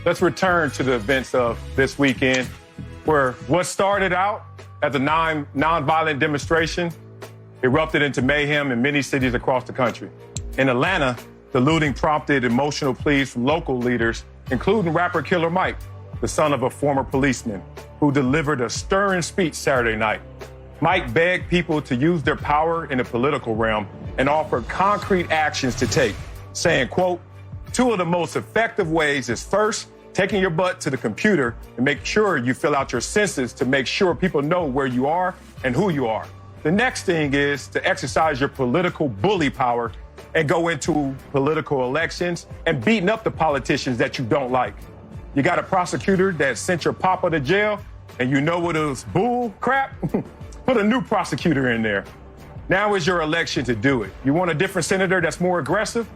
Let's return to the events of this weekend, where what started out as a nonviolent demonstration erupted into mayhem in many cities across the country. In Atlanta, the looting prompted emotional pleas from local leaders, including rapper Killer Mike, the son of a former policeman, who delivered a stirring speech Saturday night. Mike begged people to use their power in the political realm and offered concrete actions to take, saying, quote, "Two of the most effective ways is first, taking your butt to the computer and make sure you fill out your census to make sure people know where you are and who you are. The next thing is to exercise your political bully power and go into political elections and beating up the politicians that you don't like. You got a prosecutor that sent your papa to jail and you know what it was bull crap? Put a new prosecutor in there. Now is your election to do it. You want a different senator that's more aggressive,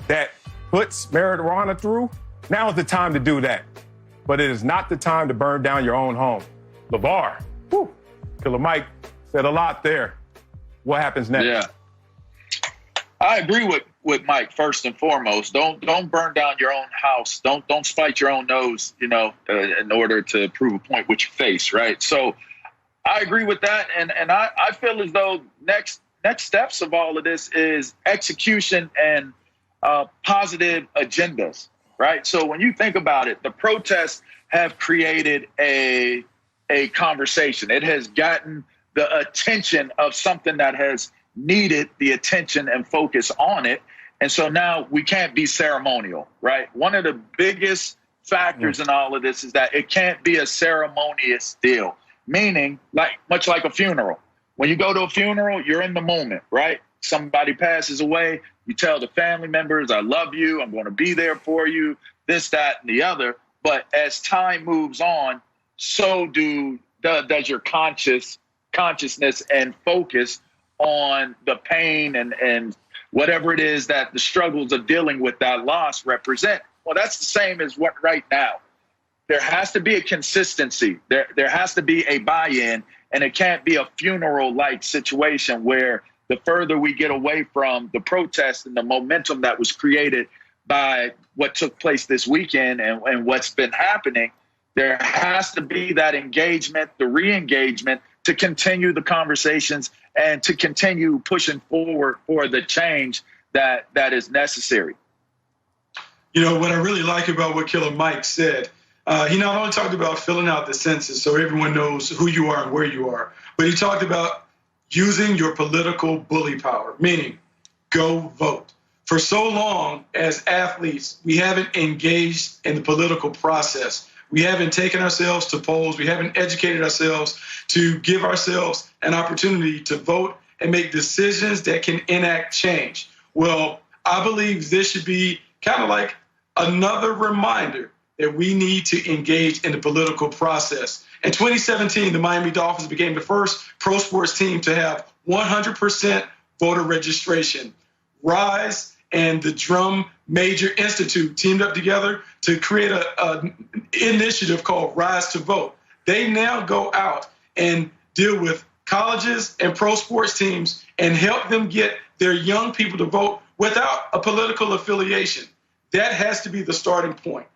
that puts marijuana through? Now is the time to do that. But it is not the time to burn down your own home. LaVar, Killer Mike said a lot there. What happens next? Yeah. I agree with Mike first and foremost. Don't burn down your own house. Don't spite your own nose, in order to prove a point with your face, right? So I agree with that, and I feel as though next steps of all of this is execution and positive agendas, right? So when you think about it, the protests have created a conversation. It has gotten the attention of something that has needed the attention and focus on it. And so now we can't be ceremonial, right? One of the biggest factors in all of this is that it can't be a ceremonious deal, meaning much like a funeral. When you go to a funeral, you're in the moment, right? Somebody passes away, you tell the family members, I love you, I'm going to be there for you, this, that, and the other. But as time moves on, so does your consciousness and focus on the pain and whatever it is that the struggles of dealing with that loss represent. Well, that's the same as what right now. There has to be a consistency. There has to be a buy-in, and it can't be a funeral-like situation where the further we get away from the protest and the momentum that was created by what took place this weekend and what's been happening, there has to be that engagement, the re-engagement, to continue the conversations and to continue pushing forward for the change that is necessary. What I really like about what Killer Mike said, he not only talked about filling out the census so everyone knows who you are and where you are, but he talked about using your political bully power, meaning go vote. For so long as athletes, we haven't engaged in the political process. We haven't taken ourselves to polls. We haven't educated ourselves to give ourselves an opportunity to vote and make decisions that can enact change. Well, I believe this should be kind of like another reminder that we need to engage in the political process. In 2017, the Miami Dolphins became the first pro sports team to have 100% voter registration. Rise and the Drum Major Institute teamed up together to create an initiative called Rise to Vote. They now go out and deal with colleges and pro sports teams and help them get their young people to vote without a political affiliation. That has to be the starting point.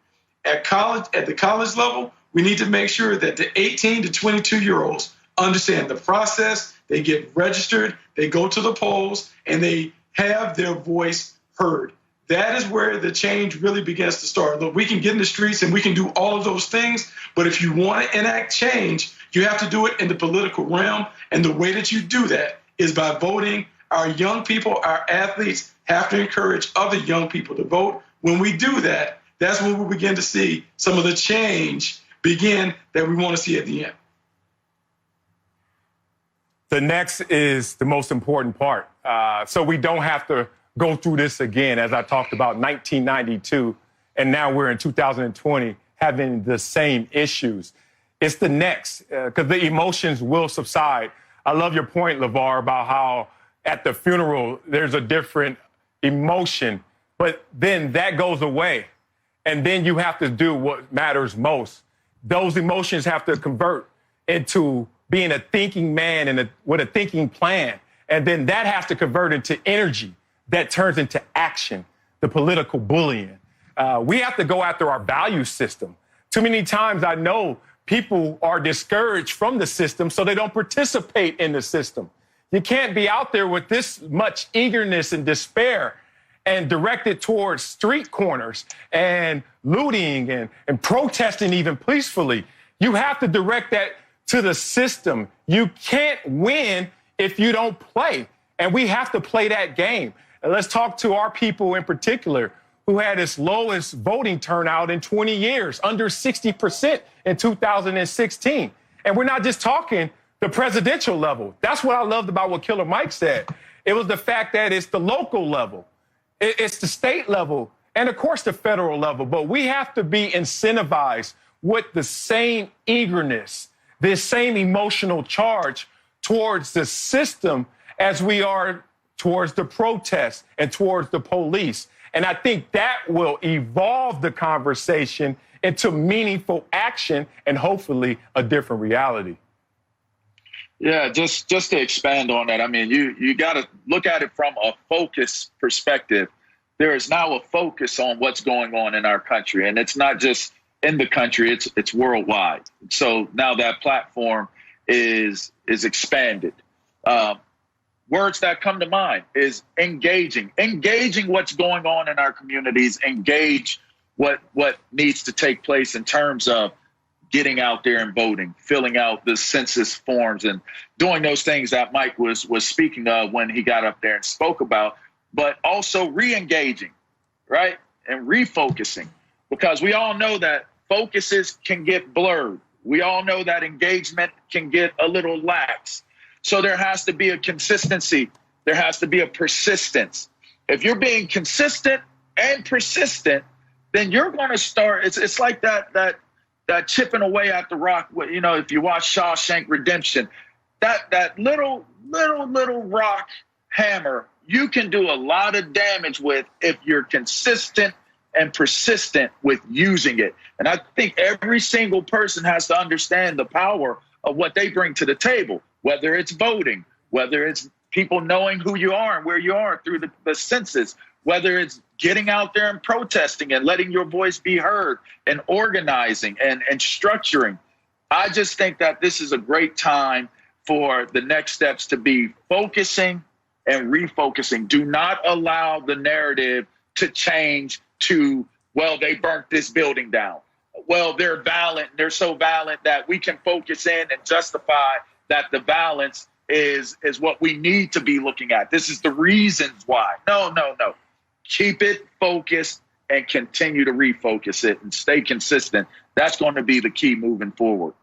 At the college level, we need to make sure that the 18 to 22-year-olds understand the process, they get registered, they go to the polls, and they have their voice heard. That is where the change really begins to start. Look, we can get in the streets and we can do all of those things, but if you want to enact change, you have to do it in the political realm. And the way that you do that is by voting. Our young people, our athletes have to encourage other young people to vote. When we do that, that's when we begin to see some of the change begin that we want to see at the end. The next is the most important part. So we don't have to go through this again, as I talked about 1992, and now we're in 2020 having the same issues. It's the next, because the emotions will subside. I love your point, LaVar, about how at the funeral there's a different emotion, but then that goes away. And then you have to do what matters most. Those emotions have to convert into being a thinking man and with a thinking plan. And then that has to convert into energy that turns into action, the political bullying. We have to go after our value system. Too many times I know people are discouraged from the system, so they don't participate in the system. You can't be out there with this much eagerness and despair and direct it towards street corners and looting and protesting even peacefully. You have to direct that to the system. You can't win if you don't play. And we have to play that game. And let's talk to our people in particular who had its lowest voting turnout in 20 years, under 60% in 2016. And we're not just talking the presidential level. That's what I loved about what Killer Mike said. It was the fact that it's the local level, it's the state level, and of course the federal level. But we have to be incentivized with the same eagerness, this same emotional charge towards the system as we are towards the protests and towards the police. And I think that will evolve the conversation into meaningful action and hopefully a different reality. Yeah, just to expand on that, I mean, you got to look at it from a focus perspective. There is now a focus on what's going on in our country, and it's not just in the country, it's worldwide. So now that platform is expanded. Words that come to mind is engaging what's going on in our communities, engage what needs to take place in terms of getting out there and voting, filling out the census forms and doing those things that Mike was speaking of when he got up there and spoke about, but also re-engaging, right? And refocusing, because we all know that focuses can get blurred. We all know that engagement can get a little lax. So there has to be a consistency. There has to be a persistence. If you're being consistent and persistent, then you're going to start. It's like that chipping away at the rock. You know, if you watch Shawshank Redemption, that little rock hammer, you can do a lot of damage with if you're consistent and persistent with using it. And I think every single person has to understand the power of what they bring to the table, whether it's voting, whether it's people knowing who you are and where you are through the census, whether it's getting out there and protesting and letting your voice be heard and organizing and structuring. I just think that this is a great time for the next steps to be focusing and refocusing. Do not allow the narrative to change to, well, they burnt this building down. Well, they're violent. They're so violent that we can focus in and justify that the violence is what we need to be looking at. This is the reasons why. No. Keep it focused and continue to refocus it and stay consistent. That's going to be the key moving forward.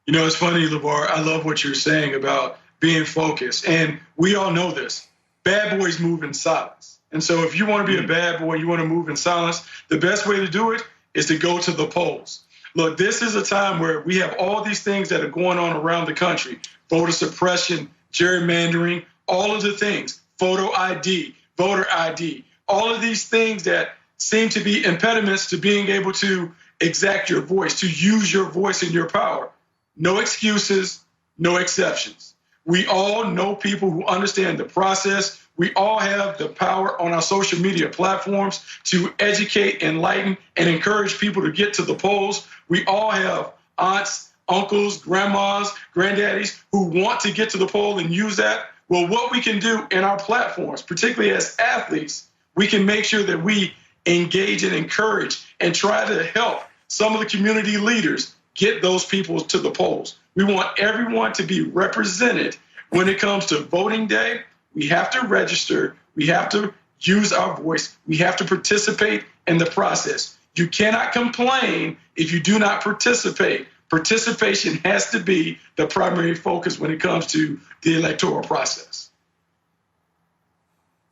You know, it's funny, LaVar, I love what you're saying about being focused. And we all know this. Bad boys move in silence. And so if you want to be a bad boy, you want to move in silence, the best way to do it is to go to the polls. Look, this is a time where we have all these things that are going on around the country. Voter suppression, gerrymandering, all of the things, photo ID, voter ID, all of these things that seem to be impediments to being able to exact your voice, to use your voice and your power. No excuses, no exceptions. We all know people who understand the process. We all have the power on our social media platforms to educate, enlighten, and encourage people to get to the polls. We all have aunts, uncles, grandmas, granddaddies who want to get to the poll and use that. Well, what we can do in our platforms, particularly as athletes, we can make sure that we engage and encourage and try to help some of the community leaders get those people to the polls. We want everyone to be represented when it comes to voting day. We have to register. We have to use our voice. We have to participate in the process. You cannot complain if you do not participate. Participation has to be the primary focus when it comes to the electoral process.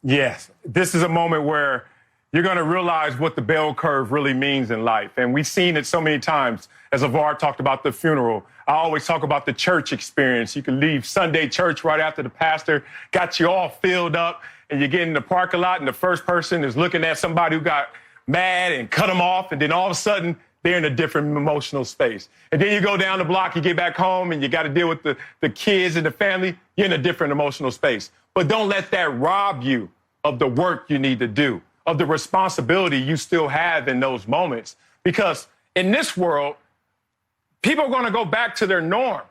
Yes, this is a moment where you're going to realize what the bell curve really means in life. And we've seen it so many times. As LaVar talked about the funeral, I always talk about the church experience. You can leave Sunday church right after the pastor got you all filled up, and you get in the parking lot, and the first person is looking at somebody who got mad and cut them off, and then all of a sudden, they're in a different emotional space. And then you go down the block, you get back home, and you got to deal with the kids and the family. You're in a different emotional space. But don't let that rob you of the work you need to do, of the responsibility you still have in those moments. Because in this world, people are going to go back to their norm.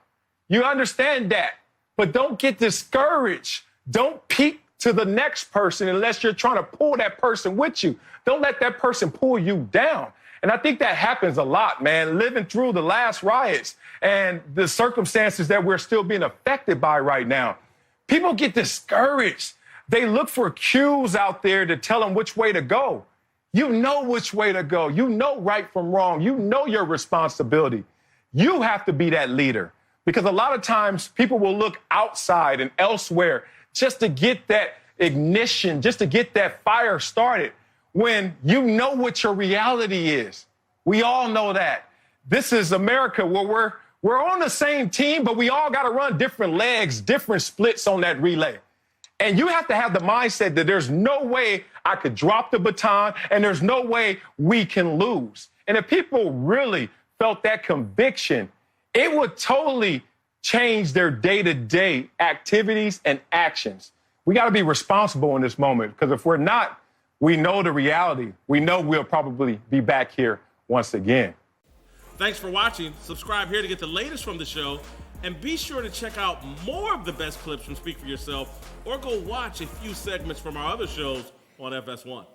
You understand that, but don't get discouraged. Don't peek to the next person unless you're trying to pull that person with you. Don't let that person pull you down. And I think that happens a lot, man, living through the last riots and the circumstances that we're still being affected by right now. People get discouraged. They look for cues out there to tell them which way to go. You know which way to go. You know right from wrong. You know your responsibility. You have to be that leader, because a lot of times people will look outside and elsewhere just to get that ignition, just to get that fire started, when you know what your reality is. We all know that. This is America, where we're on the same team, but we all got to run different legs, different splits on that relay. And you have to have the mindset that there's no way I could drop the baton and there's no way we can lose. And if people really felt that conviction, it would totally change their day-to-day activities and actions. We got to be responsible in this moment, because if we're not, we know the reality. We know we'll probably be back here once again. Thanks for watching. Subscribe here to get the latest from the show. And be sure to check out more of the best clips from Speak For Yourself, or go watch a few segments from our other shows on FS1.